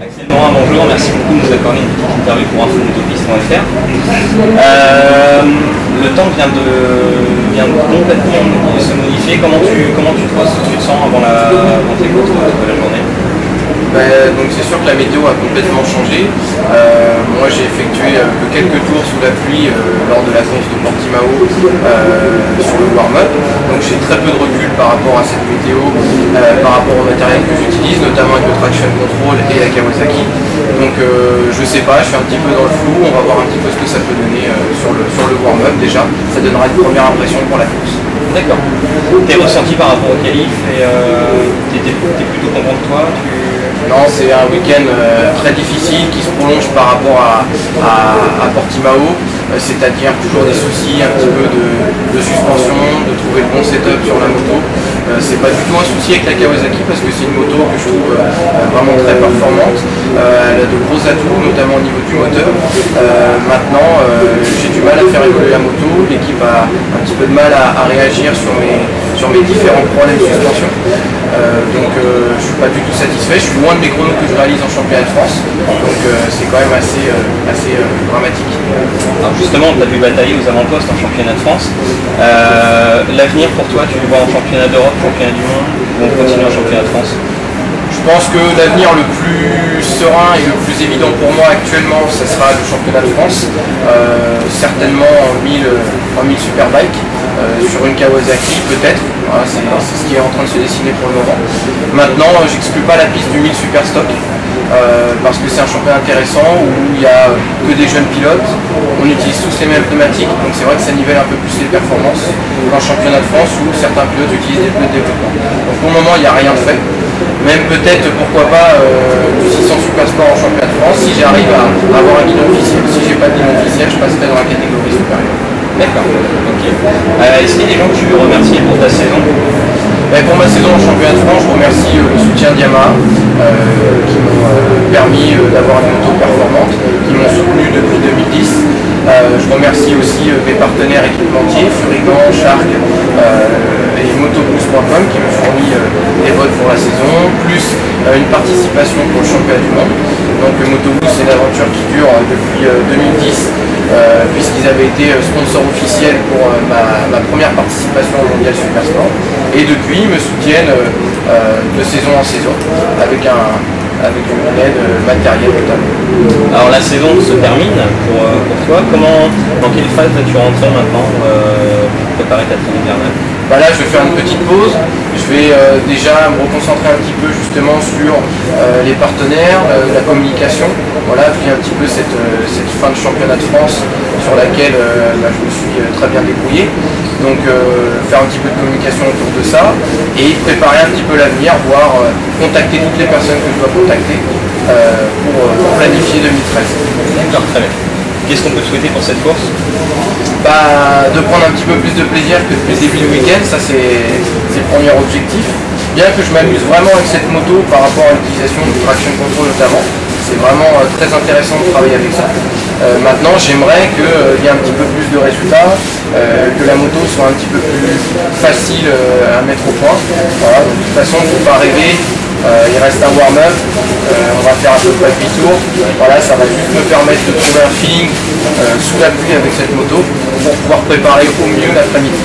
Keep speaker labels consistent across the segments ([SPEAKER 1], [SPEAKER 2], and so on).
[SPEAKER 1] Axel Morin, bonjour, merci beaucoup de nous accorder une petite interview pour infomotopiste.fr. Le temps vient de complètement se modifier. Comment tu te sens avant tes courses de la journée?
[SPEAKER 2] Donc c'est sûr que la météo a complètement changé. Moi j'ai effectué que quelques tours sous la pluie lors de la course de Portimao sur le warm-up. Donc j'ai très peu de recul par rapport à cette météo, par rapport au matériel que j'utilise, notamment avec le traction control et la Kawasaki. Donc je sais pas, je suis un petit peu dans le flou, on va voir un petit peu ce que ça peut donner sur le warm-up déjà. Ça donnera une première impression pour la course.
[SPEAKER 1] D'accord. Tes ressentis par rapport au qualif et t'es plutôt content de toi?
[SPEAKER 2] Non, c'est un week-end très difficile qui se prolonge par rapport à Portimao, c'est-à-dire toujours des soucis un petit peu de suspension, de trouver le bon setup sur la moto. C'est pas du tout un souci avec la Kawasaki parce que c'est une moto que je trouve vraiment très performante. Elle a de gros atouts, notamment au niveau du moteur. Maintenant, j'ai du mal à faire évoluer la moto, l'équipe a un petit peu de mal à réagir sur mes différents problèmes de suspension. Donc je suis pas du tout satisfait, je suis loin de mes chronos que je réalise en championnat de France, donc c'est quand même assez dramatique.
[SPEAKER 1] Alors justement, tu as pu batailler aux avant-postes en championnat de France. L'avenir pour toi, tu le vois en championnat d'Europe, championnat du monde, ou on continue en championnat de France?
[SPEAKER 2] Je pense que l'avenir le plus serein et le plus évident pour moi actuellement, ce sera le championnat de France, certainement en 1000 Superbike, sur une Kawasaki peut-être, voilà, c'est ce qui est en train de se dessiner pour le moment. Maintenant, j'exclus pas la piste du 1000 Superstock, parce que c'est un championnat intéressant où il n'y a que des jeunes pilotes, on utilise tous les mêmes pneumatiques, donc c'est vrai que ça nivelle un peu plus les performances qu'un championnat de France où certains pilotes utilisent des pneus de développement. Donc pour le moment, il n'y a rien de fait. Même peut-être, pourquoi pas, du 600 Supersport en championnat de France, si j'arrive à avoir un guidon officiel. Si j'ai pas de guidon officiel, je passerai dans la catégorie supérieure.
[SPEAKER 1] D'accord, ok. Est-ce qu'il y a des gens que tu veux remercier pour ta saison?
[SPEAKER 2] Pour ma saison en championnat de France, je remercie le soutien d'Yamaha qui m'ont permis d'avoir une moto performante, qui m'ont soutenu depuis 2010. Je remercie aussi mes partenaires équipementiers, Furigan, Shark et Motoboost.com qui me fournit des votes pour la saison, plus une participation pour le championnat du monde. Donc Motoboost, c'est une aventure qui dure depuis 2010, puisqu'ils avaient été sponsors officiels pour ma première participation au Mondial Supersport. Et depuis, ils me soutiennent de saison en saison, avec une aide matérielle notamment.
[SPEAKER 1] Alors la saison se termine pour toi. Dans quelle phase vas-tu rentrer maintenant pour préparer ta trêve hivernale?
[SPEAKER 2] Là je vais faire une petite pause, je vais déjà me reconcentrer un petit peu justement sur les partenaires, la communication, voilà, puis un petit peu cette fin de championnat de France sur laquelle je me suis très bien débrouillé. Donc faire un petit peu de communication autour de ça et préparer un petit peu l'avenir, voire contacter toutes les personnes que je dois contacter pour planifier 2013.
[SPEAKER 1] D'accord, très bien. Qu'est-ce qu'on peut souhaiter pour cette course?
[SPEAKER 2] De prendre un petit peu plus de plaisir que depuis le début du week-end, ça c'est le premier objectif. Bien que je m'amuse vraiment avec cette moto par rapport à l'utilisation du traction control notamment, c'est vraiment très intéressant de travailler avec ça. Maintenant j'aimerais qu'il y ait un petit peu plus de résultats, que la moto soit un petit peu plus facile à mettre au point. Voilà, de toute façon il ne faut pas rêver. Il reste un warm-up, on va faire à peu près 8 tours. Voilà, ça va juste me permettre de trouver un feeling sous la pluie avec cette moto pour pouvoir préparer au mieux l'après-midi.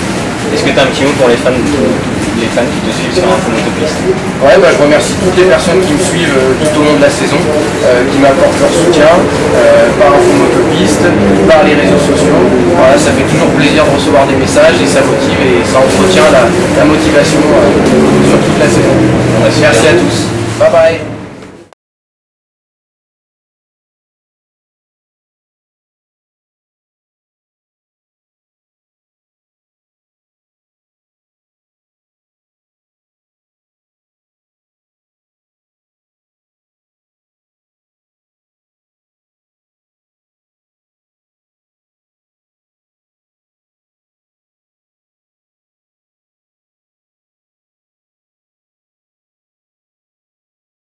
[SPEAKER 1] Est-ce que tu as un petit mot pour les fans qui te suivent sur Infomotopiste?
[SPEAKER 2] Ouais, je remercie toutes les personnes qui me suivent tout au long de la saison, qui m'apportent leur soutien par Infomotopiste, par les réseaux sociaux. Voilà, ça fait toujours plaisir de recevoir des messages et ça motive et ça entretient la motivation sur toute la saison. Merci à tous. Bye bye.